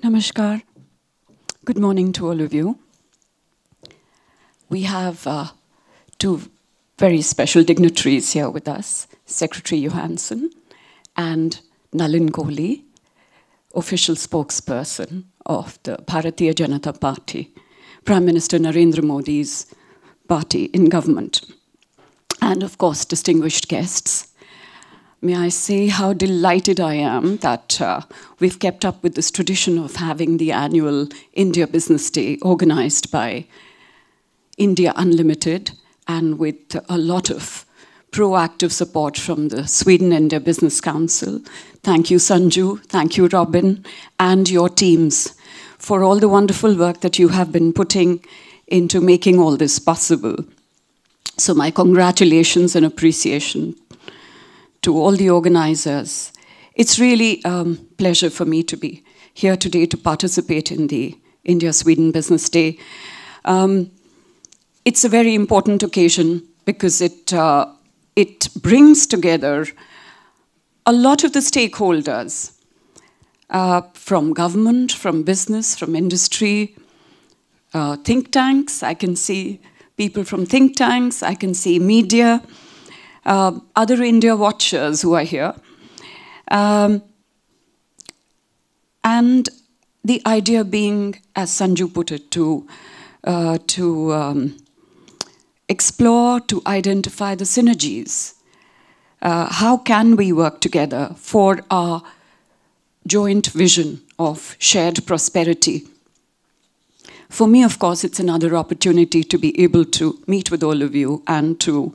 Namaskar. Good morning to all of you. We have two very special dignitaries here with us, Secretary Johansson and Nalin Kohli, official spokesperson of the Bharatiya Janata Party, Prime Minister Narendra Modi's party in government. And of course, distinguished guests. May I say how delighted I am that we've kept up with this tradition of having the annual India Business Day organized by India Unlimited and with a lot of proactive support from the Sweden-India Business Council. Thank you, Sanju. Thank you, Robin, and your teams for all the wonderful work that you have been putting into making all this possible. So my congratulations and appreciation to all the organizers. It's really a pleasure for me to be here today to participate in the India-Sweden Business Day. It's a very important occasion because it brings together a lot of the stakeholders from government, from business, from industry, think tanks. I can see people from think tanks. I can see media. Other India watchers who are here. And the idea being, as Sanju put it, to explore, to identify the synergies. How can we work together for our joint vision of shared prosperity? For me, of course, it's another opportunity to be able to meet with all of you and to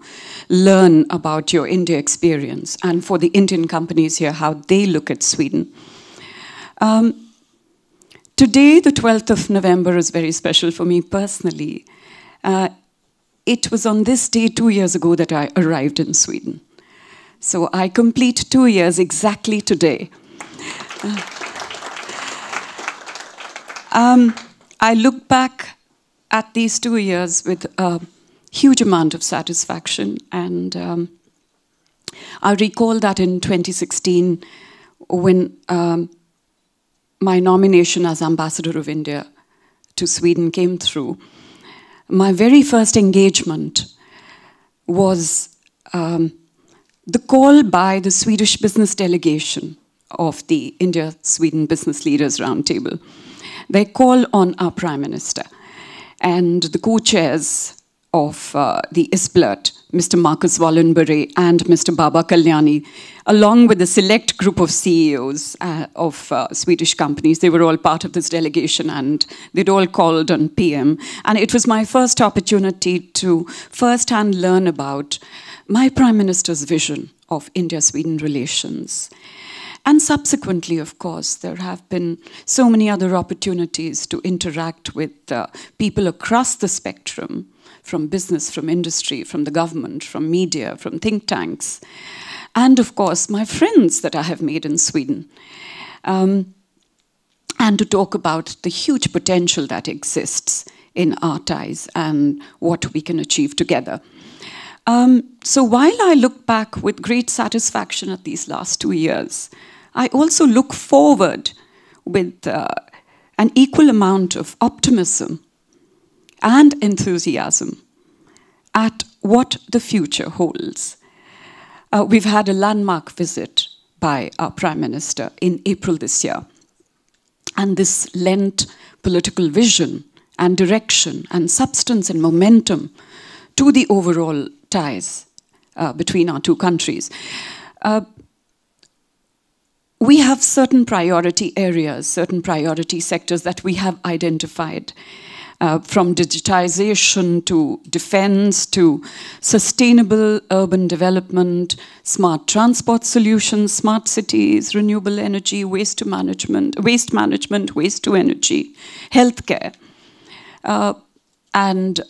learn about your India experience, and for the Indian companies here, how they look at Sweden. Today, the 12th of November, is very special for me personally. It was on this day 2 years ago that I arrived in Sweden. So I complete 2 years exactly today. I look back at these 2 years with a huge amount of satisfaction, and I recall that in 2016, when my nomination as Ambassador of India to Sweden came through, my very first engagement was the call by the Swedish business delegation of the India-Sweden Business Leaders Roundtable. They call on our Prime Minister and the co-chairs of the ISBLRT, Mr. Marcus Wallenberg and Mr. Baba Kalyani, along with a select group of CEOs of Swedish companies. They were all part of this delegation, and they'd all called on PM. And it was my first opportunity to firsthand learn about my Prime Minister's vision of India-Sweden relations. And subsequently, of course, there have been so many other opportunities to interact with people across the spectrum, from business, from industry, from the government, from media, from think tanks, and of course, my friends that I have made in Sweden. And to talk about the huge potential that exists in our ties and what we can achieve together. So while I look back with great satisfaction at these last 2 years, I also look forward with an equal amount of optimism and enthusiasm at what the future holds. We've had a landmark visit by our Prime Minister in April this year, and this lent political vision and direction and substance and momentum to the overall ties between our two countries. We have certain priority areas, certain priority sectors that we have identified, from digitization to defense to sustainable urban development, smart transport solutions, smart cities, renewable energy, waste management, waste to energy, healthcare, and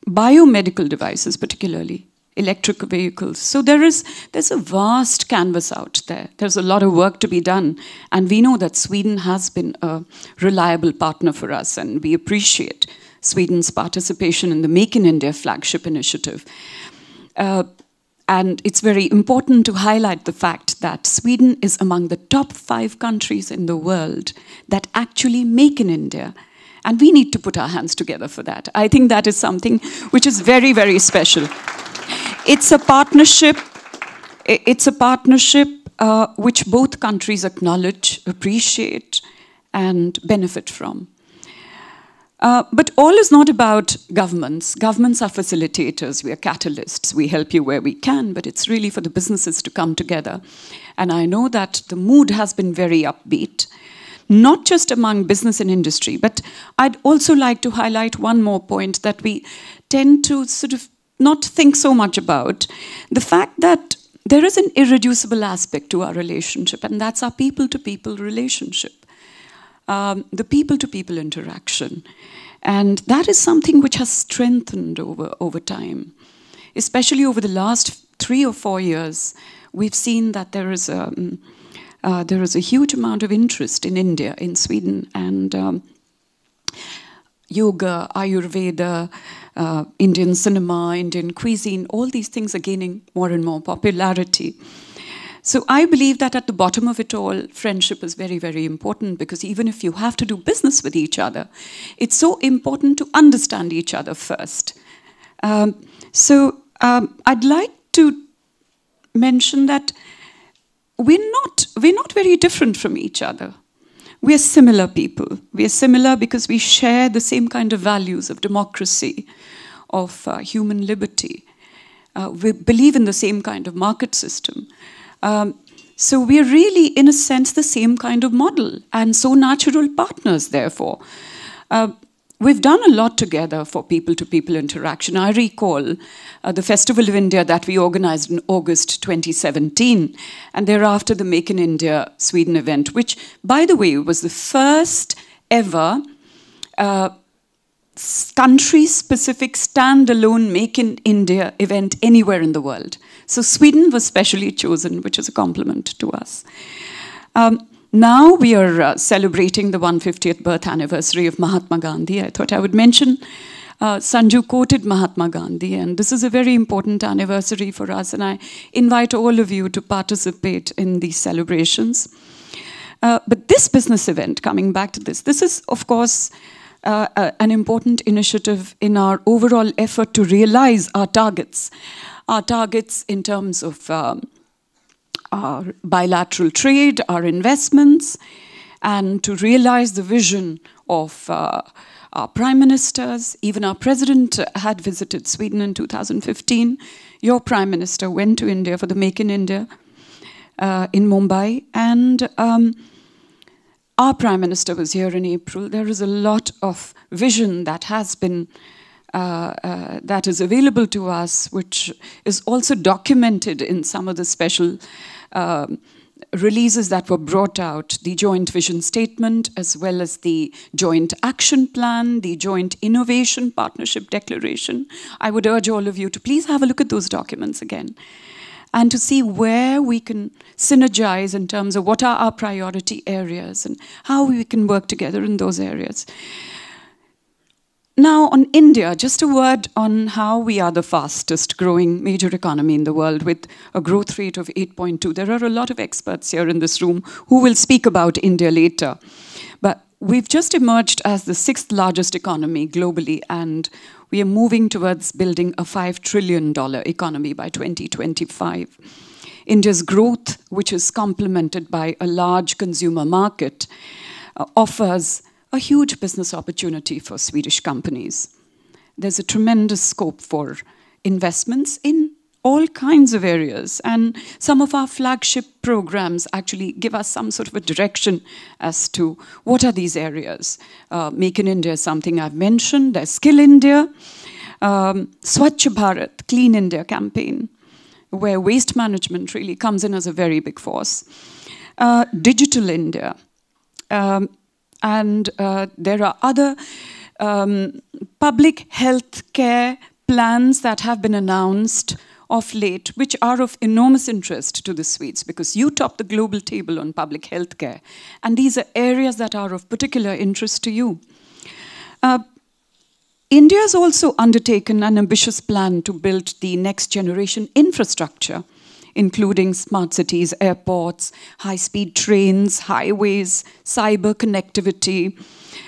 biomedical devices, particularly electric vehicles. So there's a vast canvas out there. There's a lot of work to be done. And we know that Sweden has been a reliable partner for us, and we appreciate Sweden's participation in the Make in India flagship initiative. And it's very important to highlight the fact that Sweden is among the top 5 countries in the world that actually make in India. And we need to put our hands together for that. I think that is something which is very, very special. It's a partnership. It's a partnership which both countries acknowledge, appreciate, and benefit from. But all is not about governments. Governments are facilitators, we are catalysts, we help you where we can, but it's really for the businesses to come together. And I know that the mood has been very upbeat, not just among business and industry, but I'd also like to highlight one more point that we tend to sort of not think so much about. The fact that there is an irreducible aspect to our relationship, and that's our people-to-people relationship. The people-to-people interaction. And that is something which has strengthened over time. Especially over the last 3 or 4 years, we've seen that there is a huge amount of interest in India, in Sweden, and yoga, Ayurveda, Indian cinema, Indian cuisine, all these things are gaining more and more popularity. So I believe that at the bottom of it all, friendship is very, very important, because even if you have to do business with each other, it's so important to understand each other first. I'd like to mention that we're not very different from each other. We're similar people. We're similar because we share the same kind of values of democracy, of human liberty. We believe in the same kind of market system. So we're really, in a sense, the same kind of model, and so natural partners, therefore. We've done a lot together for people-to-people interaction. I recall the Festival of India that we organized in August 2017, and thereafter the Make in India Sweden event, which, by the way, was the first ever country-specific standalone Make in India event anywhere in the world. So Sweden was specially chosen, which is a compliment to us. Now we are celebrating the 150th birth anniversary of Mahatma Gandhi. I thought I would mention Sanju quoted Mahatma Gandhi, and this is a very important anniversary for us, and I invite all of you to participate in these celebrations. But this business event, coming back to this is, of course, an important initiative in our overall effort to realize our targets in terms of our bilateral trade, our investments, and to realize the vision of our prime ministers. Even our president had visited Sweden in 2015. Your prime minister went to India for the Make in India in Mumbai, and our prime minister was here in April. There is a lot of vision that has been that is available to us, which is also documented in some of the special releases that were brought out, the joint vision statement, as well as the joint action plan, the joint innovation partnership declaration. I would urge all of you to please have a look at those documents again, and to see where we can synergize in terms of what are our priority areas and how we can work together in those areas. Now, on India, just a word on how we are the fastest growing major economy in the world with a growth rate of 8.2. There are a lot of experts here in this room who will speak about India later. But we've just emerged as the 6th largest economy globally, and we are moving towards building a $5 trillion economy by 2025. India's growth, which is complemented by a large consumer market, offers a huge business opportunity for Swedish companies. There's a tremendous scope for investments in all kinds of areas, and some of our flagship programs actually give us some sort of a direction as to what are these areas. Make in India is something I've mentioned. There's Skill India, Swachh Bharat, Clean India campaign, where waste management really comes in as a very big force. Digital India, and there are other public health care plans that have been announced of late, which are of enormous interest to the Swedes, because you top the global table on public health care. And these are areas that are of particular interest to you. India has also undertaken an ambitious plan to build the next generation infrastructure, including smart cities, airports, high-speed trains, highways, cyber connectivity.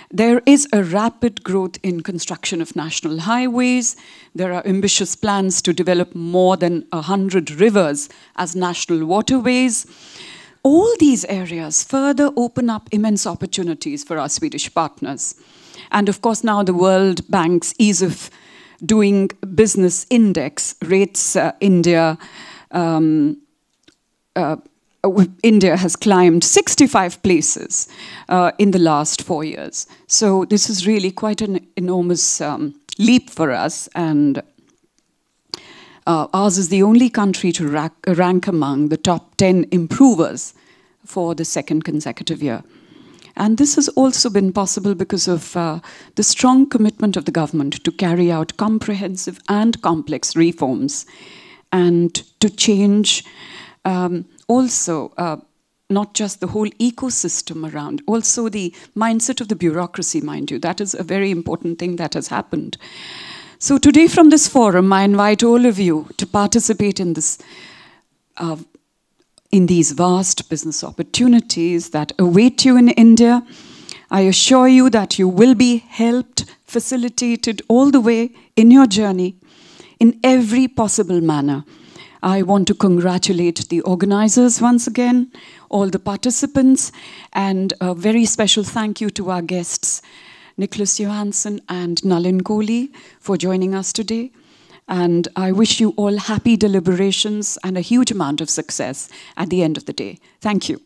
There is a rapid growth in construction of national highways. There are ambitious plans to develop more than 100 rivers as national waterways. All these areas further open up immense opportunities for our Swedish partners. And of course, now the World Bank's Ease of Doing Business Index rates India has climbed 65 places in the last 4 years. So this is really quite an enormous leap for us. And ours is the only country to rank among the top 10 improvers for the second consecutive year. And this has also been possible because of the strong commitment of the government to carry out comprehensive and complex reforms and to change also not just the whole ecosystem around, also the mindset of the bureaucracy, mind you. That is a very important thing that has happened. So today from this forum, I invite all of you to participate in this in these vast business opportunities that await you in India. I assure you that you will be helped, facilitated all the way in your journey in every possible manner. I want to congratulate the organizers once again, all the participants, and a very special thank you to our guests, Nicholas Johansson and Nalin Kohli, for joining us today. And I wish you all happy deliberations and a huge amount of success at the end of the day. Thank you.